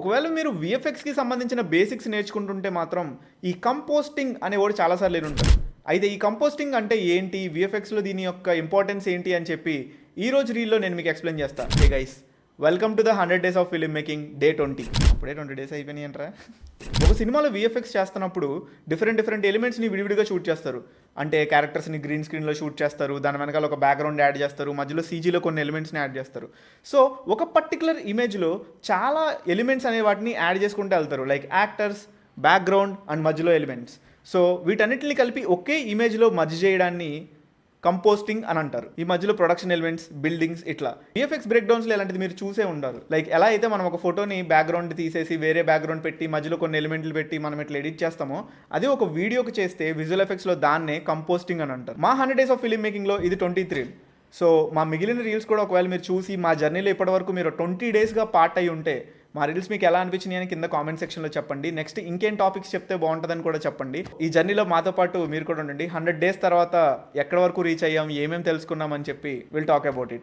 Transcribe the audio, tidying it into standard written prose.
ఒకవేళ మీరు వీఎఫ్ఎక్స్‌కి సంబంధించిన బేసిక్స్ నేర్చుకుంటుంటే మాత్రం ఈ కంపోస్టింగ్ అనే వర్డ్ చాలా సార్లు వినుంటారు. అయితే ఈ కంపోస్టింగ్ అంటే ఏంటి? వీఎఫ్ఎక్స్‌లో దీని యొక్క ఇంపార్టెన్స్ ఏంటి అని చెప్పి ఈ రోజు రీల్‌లో నేను మీకు ఎక్స్‌ప్లెయిన్ చేస్తా. Hey guys, welcome to the 100 days of film making day 20. అప్పుడే 20 డేస్ అయిపోయినాయంట్రా. ఒక సినిమాలో వీఎఫ్ఎక్స్ చేస్తున్నప్పుడు డిఫరెంట్ ఎలిమెంట్స్ని విడివిడిగా షూట్ చేస్తారు. అంటే క్యారెక్టర్స్ని గ్రీన్ స్క్రీన్లో షూట్ చేస్తారు, దాని వెనకాల ఒక బ్యాక్గ్రౌండ్ యాడ్ చేస్తారు, మధ్యలో సీజీలో కొన్ని ఎలిమెంట్స్ని యాడ్ చేస్తారు. సో ఒక పర్టికులర్ ఇమేజ్లో చాలా ఎలిమెంట్స్ అనే వాటిని యాడ్ చేసుకుంటూ వెళ్తారు, లైక్ యాక్టర్స్, బ్యాక్గ్రౌండ్ అండ్ మధ్యలో ఎలిమెంట్స్. సో వీటన్నిటిని కలిపి ఒకే ఇమేజ్లో మర్జ్ చేయడాన్ని కంపోస్టింగ్ అని అంటారు. ఈ మధ్యలో ప్రొడక్షన్ ఎలిమెంట్స్, బిల్డింగ్స్, ఇట్లా విఎఫ్ఎక్స్ బ్రేక్ డౌన్స్లో ఇలాంటిది మీరు చూసే ఉండాలి. లైక్ ఎలా అయితే మనం ఒక ఫోటోని బ్యాక్గ్రౌండ్ తీసేసి వేరే బ్యాక్గ్రౌండ్ పెట్టి మధ్యలో కొన్ని ఎలిమెంట్లు పెట్టి మనం ఇట్లా ఎడిట్ చేస్తామో, అదే ఒక వీడియోకి చేస్తే విజువల్ ఎఫెక్ట్స్లో దాన్నే కంపోస్టింగ్ అని అంటారు. మా 100 డేస్ ఆఫ్ ఫిల్మ్ మేకింగ్లో ఇది 23. సో మా మిగిలిన రీల్స్ కూడా ఒకవేళ మీరు చూసి మా జర్నీలో ఇప్పటివరకు మీరు 20 డేస్గా పార్ట్ అయ్యి ఉంటే మా రీల్స్ మీకు ఎలా అనిపించినాయి అని కింద కామెంట్ సెక్షన్లో చెప్పండి. నెక్స్ట్ ఇంకేం టాపిక్స్ చెప్తే బాగుంటుందని కూడా చెప్పండి. ఈ జర్నీలో మాతో పాటు మీరు కూడా ఉండండి. 100 డేస్ తర్వాత ఎక్కడి వరకు రీచ్ అయ్యాం, ఏమేమి తెలుసుకున్నామని చెప్పి విల్ టాక్ అబౌట్ ఇట్.